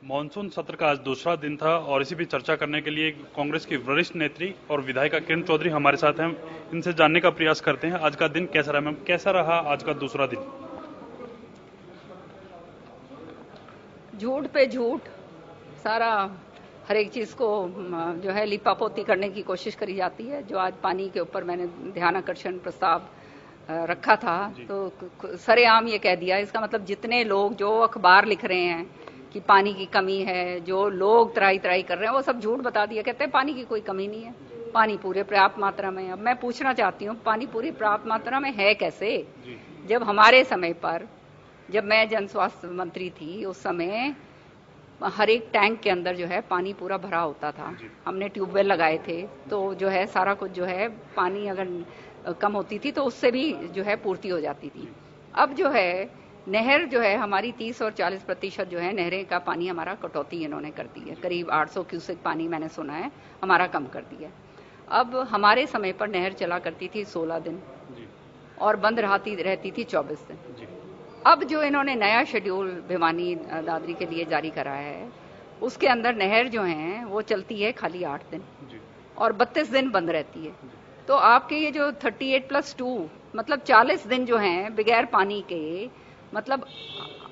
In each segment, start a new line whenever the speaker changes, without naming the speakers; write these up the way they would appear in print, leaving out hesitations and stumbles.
Monsoon सत्र का आज दूसरा दिन था और इसी भी चर्चा करने के लिए कांग्रेस की वरिष्ठ नेत्री और विधायिका किरण चौधरी हमारे साथ हैं। इनसे जानने का प्रयास करते हैं आज का दिन कैसा रहा। मैम, कैसा रहा आज का दूसरा दिन?
झूठ पे झूठ, सारा हर एक चीज को जो है लिपापोती करने की कोशिश करी जाती है। जो आज पानी के ऊपर मैंने ध्यानाकर्षण प्रस्ताव रखा था, तो सरेआम ये कह दिया। इसका मतलब जितने लोग जो अखबार लिख रहे हैं कि पानी की कमी है, जो लोग त्राई त्राई कर रहे हैं, वो सब झूठ बता दिया। कहते हैं पानी की कोई कमी नहीं है, पानी पूरे पर्याप्त मात्रा में है। अब मैं पूछना चाहती हूँ, पानी पूरी पर्याप्त मात्रा में है कैसे? जब हमारे समय पर, जब मैं जन स्वास्थ्य मंत्री थी, उस समय हर एक टैंक के अंदर जो है पानी पूरा भरा होता था। हमने ट्यूबवेल लगाए थे, तो जो है सारा कुछ जो है पानी अगर कम होती थी तो उससे भी जो है पूर्ति हो जाती थी। अब जो है नहर जो है हमारी 30 और 40% जो है नहरें का पानी हमारा कटौती इन्होंने कर दी है। करीब 800 क्यूसेक पानी मैंने सुना है हमारा कम कर दिया। अब हमारे समय पर नहर चला करती थी 16 दिन और बंद रहती थी 24 दिन। अब जो इन्होंने नया शेड्यूल भिवानी दादरी के लिए जारी करा है, उसके अंदर नहर जो है वो चलती है खाली 8 दिन और 32 दिन बंद रहती है। तो आपके ये जो 38+2 मतलब 40 दिन जो हैं बगैर पानी के, मतलब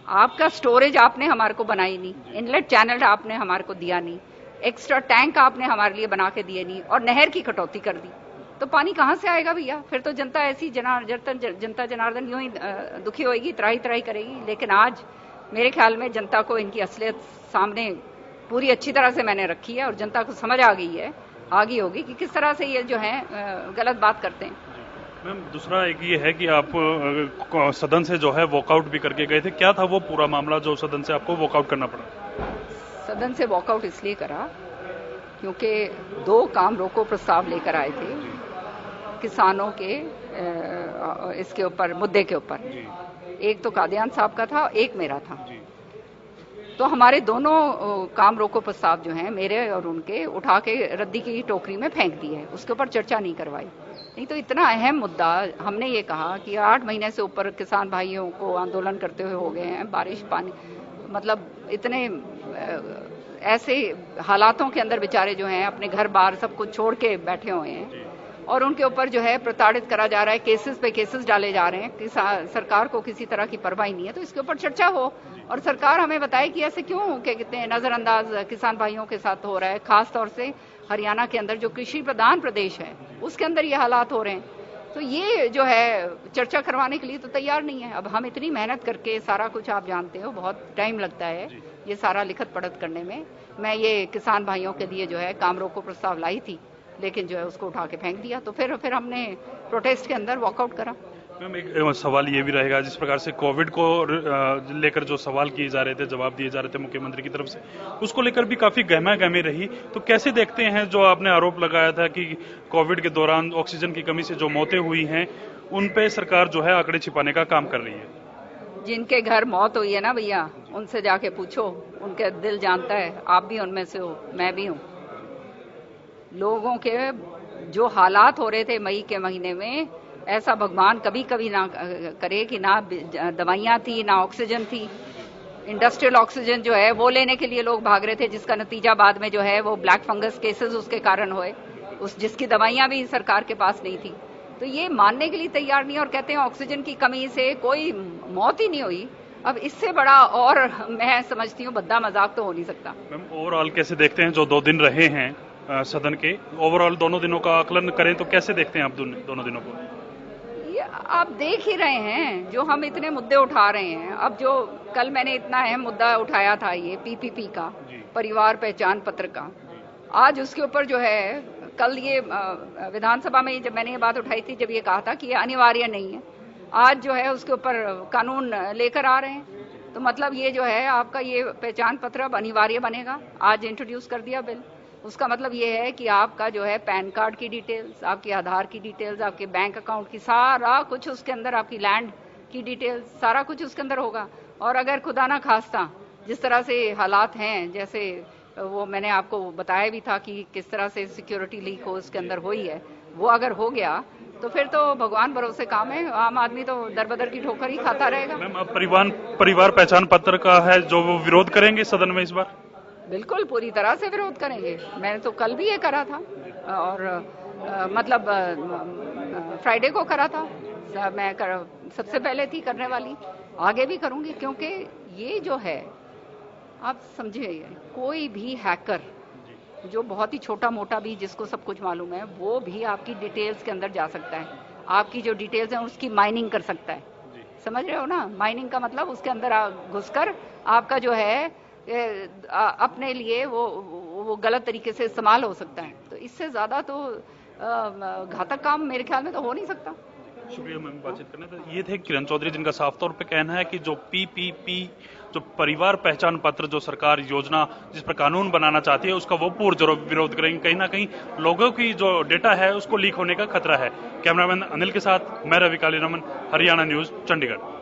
आपका स्टोरेज आपने हमारे को बनाई नहीं, इनलेट चैनल आपने हमारे को दिया नहीं, एक्स्ट्रा टैंक आपने हमारे लिए बना के दिए नहीं, और नहर की कटौती कर दी। तो पानी कहाँ से आएगा भैया? फिर तो जनता ऐसी जनता जनार्दन यूं ही दुखी होएगी, त्राही त्राही करेगी। लेकिन आज मेरे ख्याल में जनता को इनकी असलियत सामने पूरी अच्छी तरह से मैंने रखी है और जनता को समझ आ गई होगी कि किस तरह से ये जो है गलत बात करते हैं।
मैम, दूसरा एक ये है कि आप सदन से जो है वॉकआउट भी करके गए थे। क्या था वो पूरा मामला जो सदन से आपको वॉकआउट करना पड़ा?
सदन से वॉकआउट इसलिए करा क्योंकि 2 काम रोको प्रस्ताव लेकर आए थे किसानों के इसके ऊपर, मुद्दे के ऊपर। एक तो कादियान साहब का था, एक मेरा था। तो हमारे दोनों काम रोको प्रस्ताव जो हैं मेरे और उनके, उठा के रद्दी की टोकरी में फेंक दिए। उसके ऊपर चर्चा नहीं करवाई। नहीं तो इतना अहम मुद्दा, हमने ये कहा कि 8 महीने से ऊपर किसान भाइयों को आंदोलन करते हुए हो गए हैं, बारिश पानी, मतलब इतने ऐसे हालातों के अंदर बेचारे जो हैं अपने घर बार सब कुछ छोड़ के बैठे हुए हैं और उनके ऊपर जो है प्रताड़ित करा जा रहा है, केसेस पे केसेस डाले जा रहे हैं। सरकार को किसी तरह की परवाह नहीं है। तो इसके ऊपर चर्चा हो और सरकार हमें बताए कि ऐसे क्यों, क्या कहते हैं, नजरअंदाज किसान भाइयों के साथ हो रहा है। खास तौर से हरियाणा के अंदर जो कृषि प्रधान प्रदेश है, उसके अंदर ये हालात हो रहे हैं। तो ये जो है चर्चा करवाने के लिए तो तैयार नहीं है। अब हम इतनी मेहनत करके सारा कुछ, आप जानते हो बहुत टाइम लगता है ये सारा लिखत पढ़त करने में। मैं ये किसान भाइयों के लिए जो है काम रोको प्रस्ताव लाई थी, लेकिन जो है उसको उठा के फेंक दिया। तो फिर हमने प्रोटेस्ट के अंदर वॉकआउट करा।
मैम, एक सवाल ये भी रहेगा, जिस प्रकार से कोविड को लेकर जो सवाल किए जा रहे थे, जवाब दिए जा रहे थे मुख्यमंत्री की तरफ से, उसको लेकर भी काफी गहमा-गहमी रही। तो कैसे देखते हैं जो आपने आरोप लगाया था कि कोविड के दौरान ऑक्सीजन की कमी से जो मौतें हुई हैं, उन पे सरकार जो है आंकड़े छिपाने का काम कर रही है?
जिनके घर मौत हुई है ना भैया, उनसे जाके पूछो, उनके दिल जानता है। आप भी उनमें से हो, मैं भी हूँ। लोगों के जो हालात हो रहे थे मई के महीने में, ऐसा भगवान कभी कभी ना करे कि ना दवाइयाँ थी, ना ऑक्सीजन थी। इंडस्ट्रियल ऑक्सीजन जो है वो लेने के लिए लोग भाग रहे थे, जिसका नतीजा बाद में जो है वो ब्लैक फंगस केसेस उसके कारण हुए, जिसकी दवाइयाँ भी सरकार के पास नहीं थी। तो ये मानने के लिए तैयार नहीं, और कहते हैं ऑक्सीजन की कमी से कोई मौत ही नहीं हुई। अब इससे बड़ा और मैं समझती हूँ भद्दा मजाक तो हो नहीं सकता।
मैम, ओवरऑल कैसे देखते हैं जो 2 दिन रहे हैं सदन के? ओवरऑल दोनों दिनों का आकलन करें तो कैसे देखते हैं आप दोनों दिनों को?
आप देख ही रहे हैं जो हम इतने मुद्दे उठा रहे हैं। अब जो कल मैंने इतना अहम मुद्दा उठाया था, ये पीपीपी का, परिवार पहचान पत्र का, आज उसके ऊपर जो है, कल ये विधानसभा में जब मैंने ये बात उठाई थी, जब ये कहा था कि ये अनिवार्य नहीं है, आज जो है उसके ऊपर कानून लेकर आ रहे हैं। तो मतलब ये जो है आपका ये पहचान पत्र अब अनिवार्य बनेगा। आज इंट्रोड्यूस कर दिया बिल। उसका मतलब ये है कि आपका जो है पैन कार्ड की डिटेल्स, आपके आधार की डिटेल्स, आपके बैंक अकाउंट की, सारा कुछ उसके अंदर, आपकी लैंड की डिटेल्स, सारा कुछ उसके अंदर होगा। और अगर खुदा ना खास्ता जिस तरह से हालात हैं, जैसे वो मैंने आपको बताया भी था कि किस तरह से सिक्योरिटी लीक हो उसके अंदर हुई है, वो अगर हो गया तो फिर तो भगवान भरोसे काम है, आम आदमी तो दर बदर की ठोकर ही खाता रहेगा।
मैम, अब परिवार पहचान पत्र का है जो वो विरोध करेंगे सदन में इस बार?
बिल्कुल पूरी तरह से विरोध करेंगे। मैंने तो कल भी ये करा था और मतलब फ्राइडे को करा था। सबसे पहले थी करने वाली, आगे भी करूंगी, क्योंकि ये जो है आप समझिए, कोई भी हैकर जो बहुत ही छोटा मोटा भी जिसको सब कुछ मालूम है वो भी आपकी डिटेल्स के अंदर जा सकता है, आपकी जो डिटेल्स हैं उसकी माइनिंग कर सकता है। समझ रहे हो ना? माइनिंग का मतलब उसके अंदर घुसकर आपका जो है अपने लिए वो गलत तरीके से इस्तेमाल हो सकता है। तो इससे ज्यादा तो घातक काम मेरे ख्याल में तो हो नहीं सकता।
शुक्रिया मैम बातचीत करने। तो ये थे किरण चौधरी, जिनका साफ तौर पे कहना है कि जो पीपीपी, जो परिवार पहचान पत्र, जो सरकार योजना जिस पर कानून बनाना चाहती है, उसका वो पूर्ण विरोध करेंगे। कहीं ना कहीं लोगों की जो डेटा है उसको लीक होने का खतरा है। कैमरामैन अनिल के साथ मैं रवि कालीरमन, हरियाणा न्यूज, चंडीगढ़।